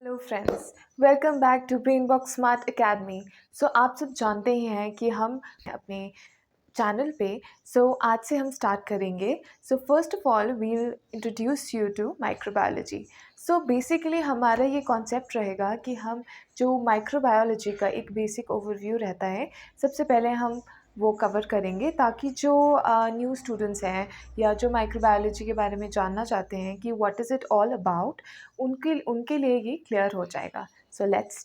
Hello friends, welcome back to BrainBox smart academy. आप सब जानते ही हैं कि हम अपने चैनल पे आज से हम स्टार्ट करेंगे। First of all we'll introduce you to microbiology. Basically हमारा ये कॉन्सेप्ट रहेगा कि हम जो माइक्रोबायोलॉजी का एक बेसिक ओवरव्यू रहता है, सबसे पहले हम वो कवर करेंगे ताकि जो न्यू स्टूडेंट्स हैं या जो माइक्रोबायोलॉजी के बारे में जानना चाहते हैं कि what is it all about, उनके उनके लिए ये क्लियर हो जाएगा। Let's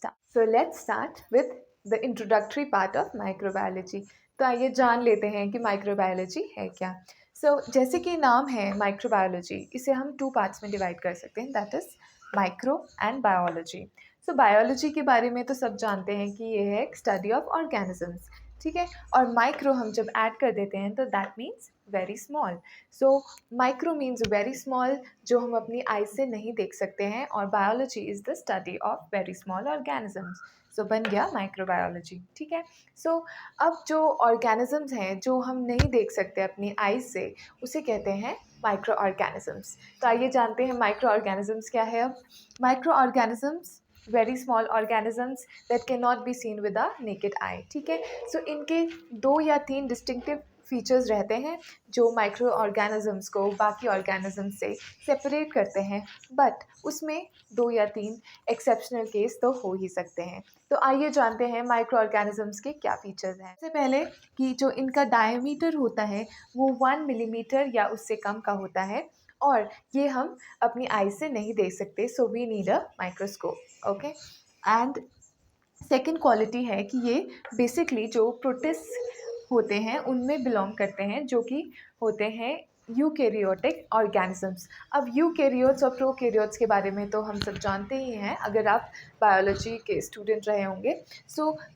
start with the introductory part of microbiology. तो आइए जान लेते हैं कि माइक्रोबायोलॉजी है क्या। जैसे कि नाम है माइक्रोबायोलॉजी, इसे हम टू पार्ट्स में डिवाइड कर सकते हैं, that is micro and biology. Biology के बारे में तो सब जानते हैं कि ये है एक स्टडी ऑफ ऑर्गेनिजम्स, ठीक है। और माइक्रो हम जब ऐड कर देते हैं तो that means very small. Micro means very small, जो हम अपनी आई से नहीं देख सकते हैं, और biology is the study of very small organisms. बन गया माइक्रोबायोलॉजी, ठीक है। अब जो ऑर्गेनिजम्स हैं जो हम नहीं देख सकते अपनी आईज से, उसे कहते हैं माइक्रो ऑर्गेनिजम्स। तो आइए जानते हैं माइक्रो ऑर्गेनिजम्स क्या है। अब micro organisms very small organisms that can not be seen with a naked eye, ठीक है। इनके 2 या 3 डिस्टिंक्टिव फीचर्स रहते हैं जो माइक्रो ऑर्गेनिजम्स को बाकी ऑर्गेनिजम्स से सेपरेट करते हैं, बट उसमें 2 या 3 एक्सेप्शनल केस तो हो ही सकते हैं। तो आइए जानते हैं माइक्रो ऑर्गेनिजम्स के क्या फीचर्स हैं। सबसे पहले कि जो इनका डायमीटर होता है वो 1 मिलीमीटर या उससे कम का होता है, और ये हम अपनी आई से नहीं देख सकते, so we need a microscope, okay. And second quality है कि ये बेसिकली जो प्रोटिस्ट होते हैं उनमें बिलोंग करते हैं, जो कि होते हैं यूकेरियोटिक ऑर्गेनिजम्स। अब यूकेरियोट्स और प्रोकैरियोट्स के बारे में तो हम सब जानते ही हैं, अगर आप बायोलॉजी के स्टूडेंट रहे होंगे।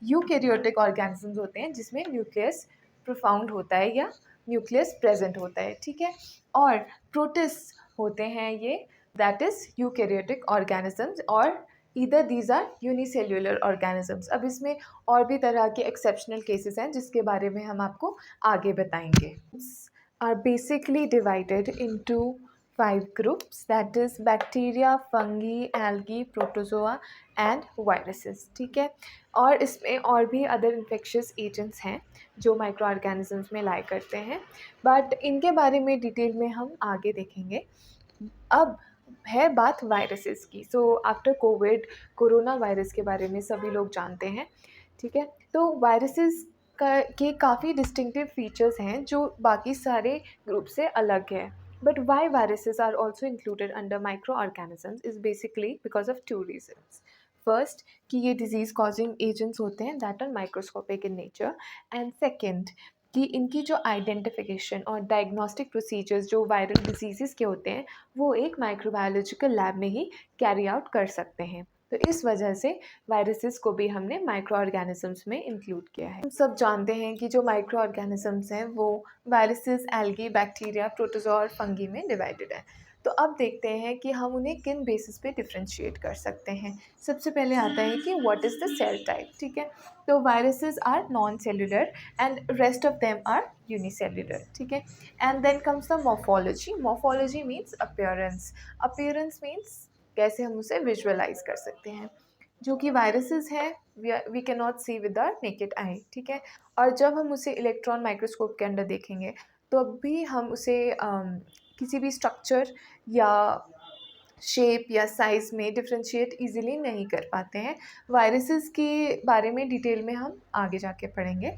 यूकेरियोटिक ऑर्गेनिजम्स होते हैं जिसमें न्यूक्लियस प्रोफाउंड होता है या न्यूक्लियस प्रेजेंट होता है, ठीक है। और प्रोटिस्ट होते हैं ये, दैट इज़ यूकेरियोटिक ऑर्गेनिजम्स, और either these are unicellular organisms. अब इसमें और भी तरह के एक्सेप्शनल केसेस हैं जिसके बारे में हम आपको आगे बताएंगे। Are basically divided into 5 groups, that is bacteria, fungi, algae, protozoa and viruses, ठीक है। और इसमें और भी अदर इन्फेक्शियस एजेंट्स हैं जो माइक्रो ऑर्गेनिजम्स में लाई करते हैं, बट इनके बारे में डिटेल में हम आगे देखेंगे। अब है बात वायरसेस की। आफ्टर कोविड, कोरोना वायरस के बारे में सभी लोग जानते हैं, ठीक है। वायरसेस का के काफ़ी डिस्टिंक्टिव फीचर्स हैं जो बाकी सारे ग्रुप से अलग है। But why viruses are also included under micro organisms is basically because of 2 reasons. First, कि ये डिजीज़ कॉजिंग एजेंट्स होते हैं that are microscopic in nature, and second कि इनकी जो आइडेंटिफिकेशन और डायग्नोस्टिक प्रोसीजर्स जो वायरल डिजीज़ के होते हैं वो एक माइक्रोबायोलॉजिकल लैब में ही कैरी आउट कर सकते हैं। तो इस वजह से वायरसेस को भी हमने माइक्रो ऑर्गेनिजम्स में इंक्लूड किया है। हम सब जानते हैं कि जो माइक्रो ऑर्गेनिजम्स हैं वो वायरसेस, एल्गी, बैक्टीरिया, प्रोटोजोआ और फंगी में डिवाइडेड है। तो अब देखते हैं कि हम उन्हें किन बेसिस पे डिफ्रेंशिएट कर सकते हैं। सबसे पहले आता है कि what is the cell type, ठीक है। तो viruses are non cellular and rest of them are unicellular, ठीक है। And then comes the morphology. Morphology means appearance. Appearance means कैसे हम उसे विजुअलाइज कर सकते हैं। जो कि वायरसेस है we can not see with our naked eye, ठीक है। और जब हम उसे इलेक्ट्रॉन माइक्रोस्कोप के अंदर देखेंगे तो अब भी हम उसे किसी भी स्ट्रक्चर या शेप या साइज़ में डिफ्रेंशिएट इजीली नहीं कर पाते हैं। वायरसेस के बारे में डिटेल में हम आगे जाके पढ़ेंगे।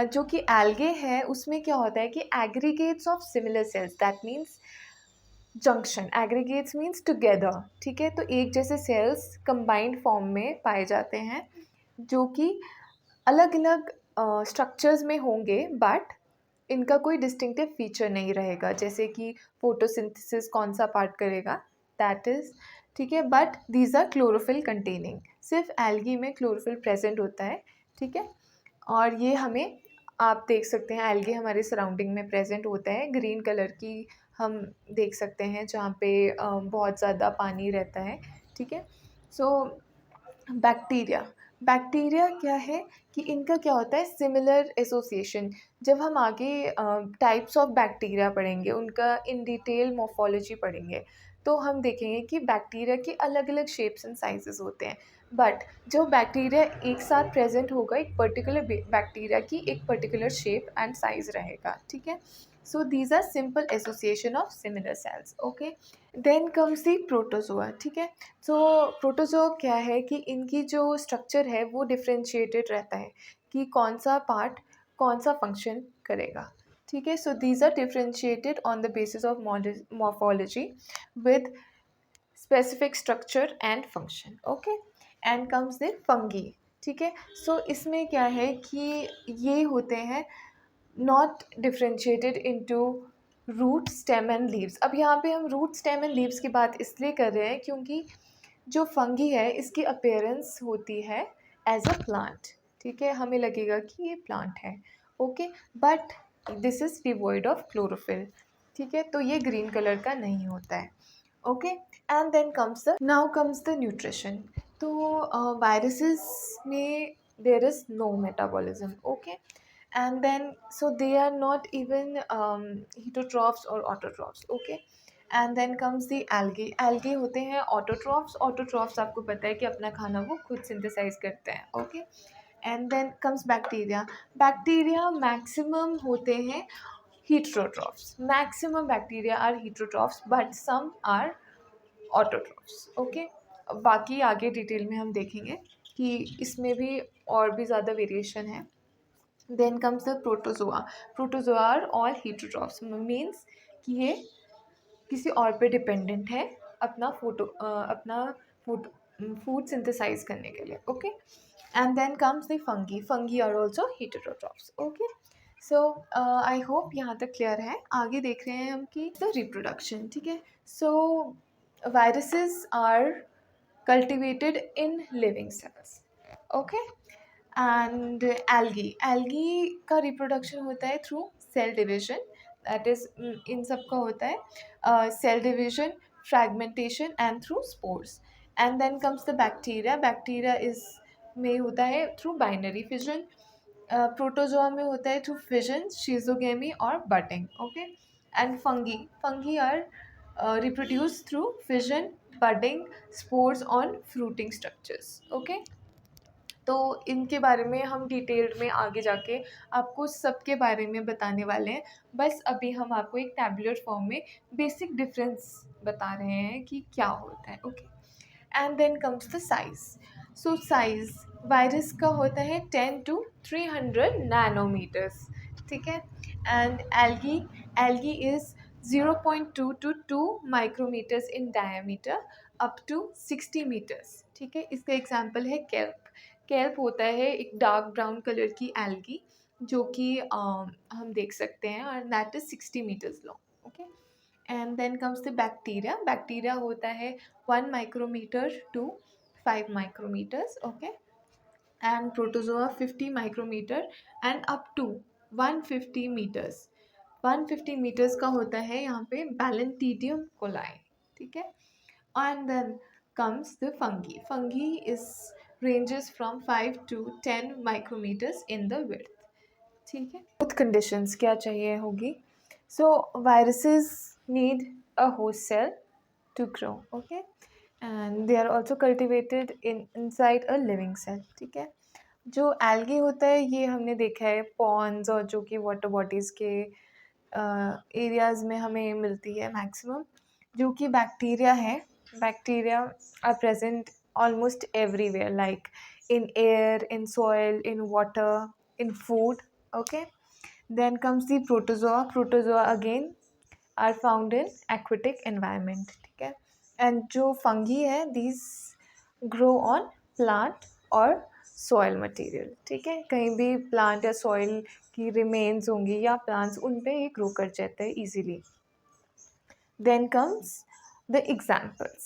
जो कि एल्गे है उसमें क्या होता है कि aggregates of similar sales, that means junction, aggregates means together, ठीक है। तो एक जैसे सेल्स कंबाइंड फॉर्म में पाए जाते हैं जो कि अलग अलग स्ट्रक्चर्स में होंगे, बट इनका कोई डिस्टिंक्टिव फीचर नहीं रहेगा, जैसे कि फोटोसिंथेसिस कौन सा पार्ट करेगा, दैट इज़ ठीक है, but these are chlorophyll containing, सिर्फ एल्गी में क्लोरोफिल प्रेजेंट होता है, ठीक है। और ये हमें, आप देख सकते हैं एल्गी हमारे सराउंडिंग में प्रेजेंट होता है, ग्रीन कलर की हम देख सकते हैं जहाँ पे बहुत ज़्यादा पानी रहता है, ठीक है। सो बैक्टीरिया, बैक्टीरिया क्या है कि इनका क्या होता है, सिमिलर एसोसिएशन। जब हम आगे टाइप्स ऑफ बैक्टीरिया पढ़ेंगे, उनका इन डिटेल मॉर्फोलॉजी पढ़ेंगे, तो हम देखेंगे कि बैक्टीरिया के अलग अलग शेप्स एंड साइजेस होते हैं। बट जो बैक्टीरिया एक साथ प्रेजेंट होगा, एक पर्टिकुलर बैक्टीरिया की एक पर्टिकुलर शेप एंड साइज रहेगा, ठीक है। So these are simple association of similar cells, okay. Then comes the protozoa, ठीक है। सो प्रोटोजोआ क्या है कि इनकी जो स्ट्रक्चर है वो डिफ्रेंशिएटेड रहता है कि कौन सा पार्ट कौन सा फंक्शन करेगा, ठीक है। So these are differentiated on the basis of morphology with specific structure and function, okay. And comes the fungi, ठीक है। सो इसमें क्या है कि ये होते हैं not differentiated into root, stem and leaves. अब यहाँ पे हम रूट, स्टेम एंड लीव्स की बात इसलिए कर रहे हैं क्योंकि जो फंगी है इसकी अपीयरेंस होती है एज अ प्लांट, ठीक है, हमें लगेगा कि ये प्लांट है, okay. But this is devoid of chlorophyll, ठीक है, तो ये ग्रीन कलर का नहीं होता है, okay. And then comes the, now comes the nutrition. तो वायरसेस में there is no metabolism, okay. And then so they are not even heterotrophs or autotrophs, okay. And then comes the algae, algae होते हैं autotrophs, autotrophs आपको पता है कि अपना खाना वो खुद सिंथेसाइज करते हैं, okay. And then comes bacteria, bacteria maximum होते हैं heterotrophs, maximum bacteria are heterotrophs but some are autotrophs, okay. बाकी आगे डिटेल में हम देखेंगे कि इसमें भी और भी ज़्यादा वेरिएशन है। Then comes the protozoa, protozoa are all heterotrophs, means कि ये किसी और पे डिपेंडेंट है अपना फूड सिंथेसाइज करने के लिए, okay. And then comes the fungi, fungi are also heterotrophs, okay. So I hope यहाँ तक क्लियर है। आगे देख रहे हैं हम कि द रिप्रोडक्शन, ठीक है। So viruses are cultivated in living cells, okay. And algae का रिप्रोडक्शन होता है through cell division, that is in सब का होता है cell division, fragmentation and through spores. And then comes the bacteria, bacteria is में होता है थ्रू बाइनरी फिजन, प्रोटोजोआ में होता है थ्रू फिजन, शिजोगेमी और budding, okay. And fungi, fungi are reproduce through fission, budding, spores on fruiting structures, okay. तो इनके बारे में हम डिटेल्ड में आगे जाके आपको सबके बारे में बताने वाले हैं, बस अभी हम आपको एक टैबुलर फॉर्म में बेसिक डिफरेंस बता रहे हैं कि क्या होता है, okay. And then comes the size. So size virus का होता है 10 to 300 नैनोमीटर्स, ठीक है। And algae, algae is 0.2 to 2 micrometers in diameter up to 60 meters, ठीक है। इसका एग्जाम्पल है केल्प, केल्प होता है एक डार्क ब्राउन कलर की एल्गी जो कि हम देख सकते हैं, और that is 60 metres long, okay. And then comes the bacteria, bacteria होता है 1 micrometre to 5 micrometres, okay. And protozoa 50 micrometre and up to 150 metres, 150 metres का होता है यहाँ पे बैलेंटीडियम कोलाई, ठीक है। And then comes the fungi. Fungi is ranges from 5 to 10 micrometers in the width, ठीक है। Both conditions क्या चाहिए होगी? So viruses need a host cell to grow, okay, and they are also cultivated inside a living cell, ठीक है। जो algae होता है ये हमने देखा है ponds और जो कि water bodies के एरियाज़ में हमें मिलती है मैक्सिमम। जो कि बैक्टीरिया है, bacteria are present almost everywhere, like in air, in soil, in water, in food, okay. Then comes the protozoa, protozoa again are found in aquatic environment, ठीक है। and जो fungi है these grow on plant और soil material, ठीक है, कहीं भी plant या soil की remains होंगी या plants, उन पे ये grow कर जाता है easily. Then comes the examples.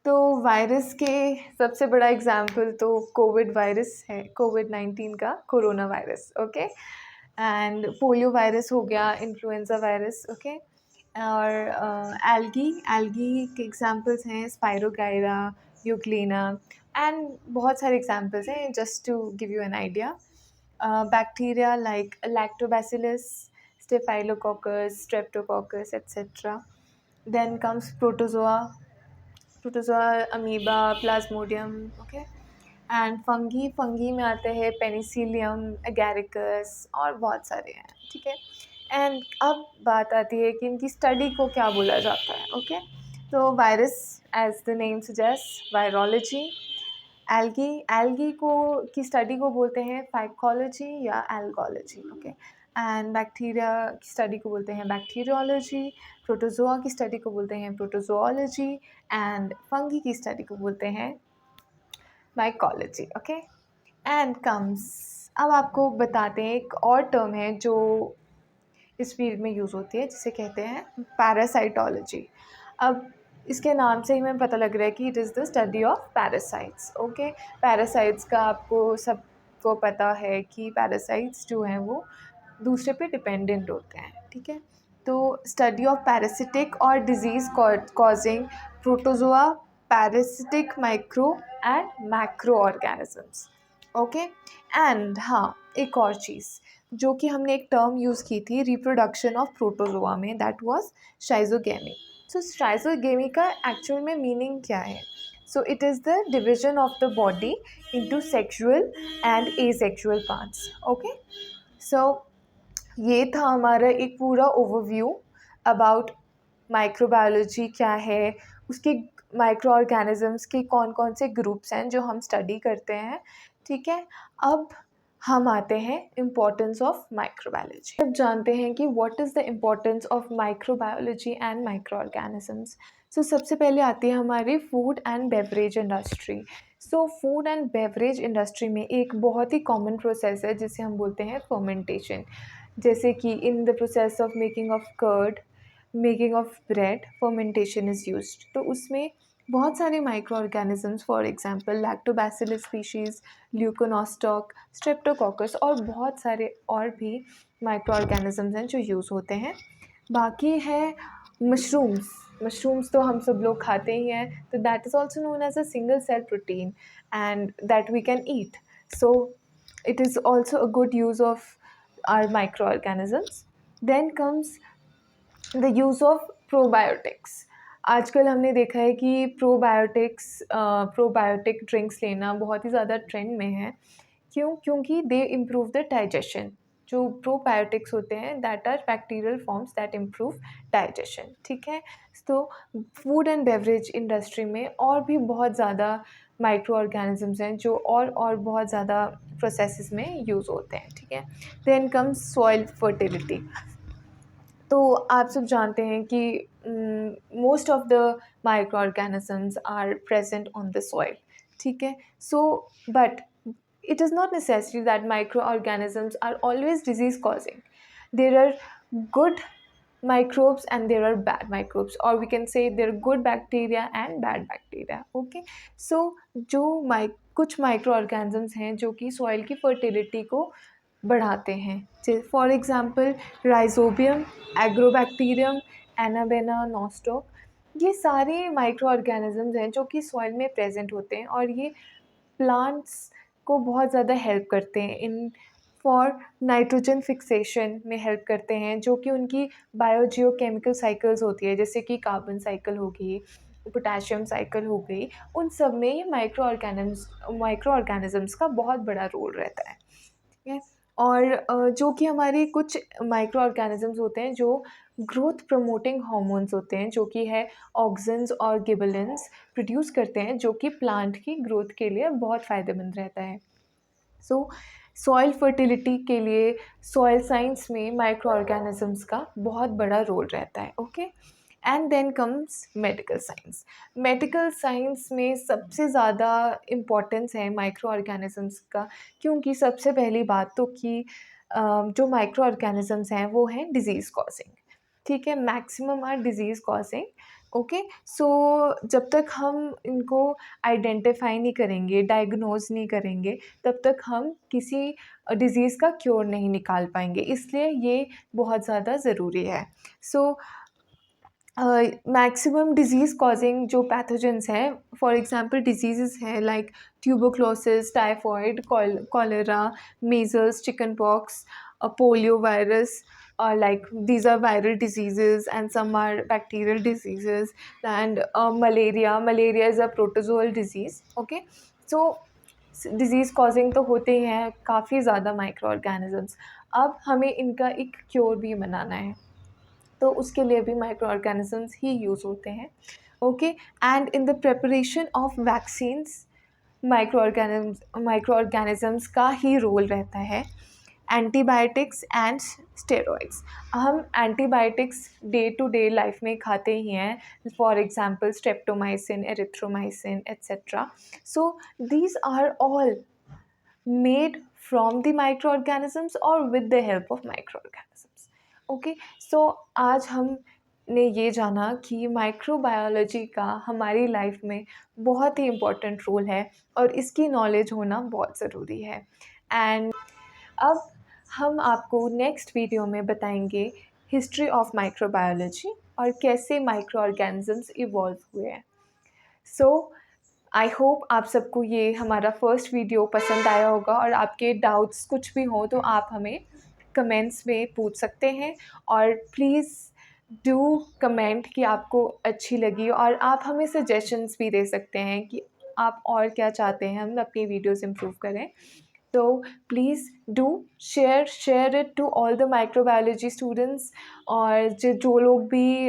तो वायरस के सबसे बड़ा एग्जाम्पल तो कोविड वायरस है, कोविड-19 का corona virus, okay. And polio virus हो गया, इन्फ्लुएंजा वायरस, ओके। और एल्गी एल्गी के एग्जाम्पल्स हैं स्पाइरोगाइरा, यूग्लिना, एंड बहुत सारे एग्जाम्पल्स हैं just to give you an idea. Bacteria like lactobacillus, staphylococcus, streptococcus etcetera. Then comes protozoa, amoeba, plasmodium, okay. And fungi में आते हैं पेनिसिलियम, एगैरिकस और बहुत सारे हैं, ठीक है। एंड अब बात आती है कि इनकी स्टडी को क्या बोला जाता है, ओके। तो virus as the name suggest virology. Algae को की स्टडी को बोलते हैं फाइकोलॉजी या एल्गोलॉजी, ओके। एंड बैक्टीरिया की स्टडी को बोलते हैं बैक्टीरियोलॉजी। प्रोटोजोआ की स्टडी को बोलते हैं प्रोटोजोलॉजी। एंड फंगी की स्टडी को बोलते हैं माइकोलॉजी, ओके। एंड कम्स, अब आपको बताते हैं एक और टर्म है जो इस फील्ड में यूज़ होती है, जिसे कहते हैं पैरासाइटोलॉजी। अब इसके नाम से ही हमें पता लग रहा है कि it is the study of parasites, okay. Parasites का आपको सबको पता है कि पैरासाइट्स जो हैं वो दूसरे पे डिपेंडेंट होते हैं, ठीक है। तो स्टडी ऑफ पैरासिटिक और disease causing protozoa, parasitic micro and macro organisms, okay. And हाँ, एक और चीज़ जो कि हमने एक टर्म यूज़ की थी रिप्रोडक्शन ऑफ प्रोटोजोआ में, that was schizogamy. So schizogamy का एक्चुअल में मीनिंग क्या है? So it is the division of the body into sexual and asexual parts, okay. So ये था हमारा एक पूरा ओवरव्यू अबाउट माइक्रोबायोलॉजी क्या है, उसके माइक्रो ऑर्गेनिजम्स के कौन कौन से ग्रुप्स हैं जो हम स्टडी करते हैं, ठीक है। अब हम आते हैं इम्पोर्टेंस ऑफ माइक्रोबायोलॉजी। अब जानते हैं कि what is the importance of microbiology and micro organisms. So सबसे पहले आती है हमारी food and beverage industry. So food and beverage industry में एक बहुत ही कॉमन प्रोसेस है जिसे हम बोलते हैं फर्मेंटेशन। जैसे कि in the process of making of curd, making of bread, fermentation is used. तो उसमें बहुत सारे micro organisms, for example lactobacillus species, leuconostoc, streptococcus और बहुत सारे और भी माइक्रो ऑर्गेनिजम्स हैं जो यूज़ होते हैं। बाकी है मशरूम्स तो हम सब लोग खाते ही हैं, तो that is also known as a single cell protein and that we can eat. So it is also a good use of our microorganisms. Then comes the use of probiotics. आजकल हमने देखा है कि प्रोबायोटिक ड्रिंक्स लेना बहुत ही ज़्यादा trend में है। क्योंकि दे इम्प्रूव द डाइजेशन। जो प्रोबायोटिक्स होते हैं that are bacterial forms that improve digestion, ठीक है। तो फूड एंड बेवरेज इंडस्ट्री में और भी बहुत ज़्यादा माइक्रो ऑर्गेनिजम्स हैं जो और बहुत ज़्यादा प्रोसेसेस में यूज़ होते हैं, ठीक है। Then comes soil fertility. तो आप सब जानते हैं कि most of the micro organisms are present on the soil, ठीक है। So but it is not necessary that microorganisms are always disease causing. There are good microbes and there are bad microbes, or we can say there are good bacteria and bad bacteria, okay. So जो कुछ microorganisms हैं जो कि soil की fertility को बढ़ाते हैं, for example rhizobium, agrobacterium, anabaena, nostoc, ये सारे माइक्रो ऑर्गेनिजम्स हैं जो कि सॉइल में प्रेजेंट होते हैं और ये प्लांट्स को बहुत ज़्यादा हेल्प करते हैं इन फॉर नाइट्रोजन फिक्सेशन में हेल्प करते हैं, जो कि उनकी बायोजियोकेमिकल साइकिल्स होती है, जैसे कि कार्बन साइकिल हो गई, पोटेशियम साइकिल हो गई, उन सब में ये माइक्रो ऑर्गेनिजम्स का बहुत बड़ा रोल रहता है, ठीक है। और जो कि हमारे कुछ माइक्रो ऑर्गेनिजम्स होते हैं जो ग्रोथ प्रमोटिंग हार्मोन्स होते हैं, जो कि है ऑक्सिन्स और गिबरेलिन्स प्रोड्यूस करते हैं, जो कि प्लांट की ग्रोथ के लिए बहुत फ़ायदेमंद रहता है। सो सॉइल फर्टिलिटी के लिए सॉइल साइंस में माइक्रो ऑर्गेनिजम्स का बहुत बड़ा रोल रहता है, okay. And then comes medical science. Medical science में सबसे ज़्यादा इम्पोर्टेंस है माइक्रो ऑर्गेनिजम्स का, क्योंकि सबसे पहली बात तो कि जो माइक्रो ऑर्गेनिजम्स हैं वो हैं डिज़ीज़ कॉजिंग, ठीक है। Maximum are disease causing, okay. So जब तक हम इनको आइडेंटिफाई नहीं करेंगे, डायग्नोज नहीं करेंगे, तब तक हम किसी डिज़ीज़ का क्योर नहीं निकाल पाएंगे, इसलिए ये बहुत ज़्यादा ज़रूरी है। सो मैक्सिमम डिज़ीज़ कॉजिंग जो पैथोजेंस हैं, फॉर एग्जांपल डिजीज़ेस हैं like tuberculosis, typhoid, cholera, measles, chicken pox, polio virus, like these are viral diseases and some are bacterial diseases, and malaria is a protozoal disease. Okay, so disease causing तो होते ही हैं काफ़ी ज़्यादा micro organisms. अब हमें इनका एक cure भी बनाना है, तो उसके लिए भी माइक्रो ऑर्गेनिजम्स ही यूज़ होते हैं। Okay, and in the preparation of vaccines micro organisms का ही रोल रहता है। एंटीबायोटिक्स एंड स्टेरॉइड्स, हम antibiotics day to day life में खाते ही हैं, for example streptomycin, erythromycin etcetera. So these are all made from the microorganisms or with the help of microorganisms. Okay, so आज हमने ये जाना कि माइक्रोबायोलॉजी का हमारी लाइफ में बहुत ही इम्पोर्टेंट रोल है और इसकी नॉलेज होना बहुत ज़रूरी है। एंड अब हम आपको नेक्स्ट वीडियो में बताएंगे हिस्ट्री ऑफ माइक्रोबायोलॉजी और कैसे माइक्रो ऑर्गेनिजम्स इवॉल्व हुए हैं। सो आई होप आप सबको ये हमारा फर्स्ट वीडियो पसंद आया होगा, और आपके डाउट्स कुछ भी हो तो आप हमें कमेंट्स में पूछ सकते हैं, और प्लीज़ डू कमेंट कि आपको अच्छी लगी, और आप हमें सजेशंस भी दे सकते हैं कि आप और क्या चाहते हैं हम अपनी वीडियोस इम्प्रूव करें। तो please do share it to all the microbiology students, और जो लोग भी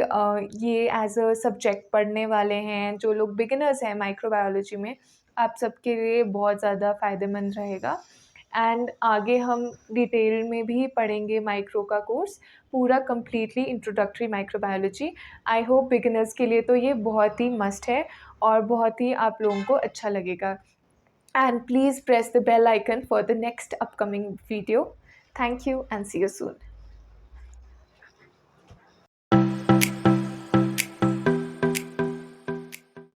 ये एज अ सब्जेक्ट पढ़ने वाले हैं, जो लोग बिगिनर्स हैं माइक्रोबायोलॉजी में, आप सबके लिए बहुत ज़्यादा फ़ायदेमंद रहेगा। एंड आगे हम डिटेल में भी पढ़ेंगे माइक्रो का कोर्स, पूरा completely introductory microbiology. I hope beginners के लिए तो ये बहुत ही मस्ट है और बहुत ही आप लोगों को अच्छा लगेगा। And please press the bell icon for the next upcoming video. Thank you and see you soon.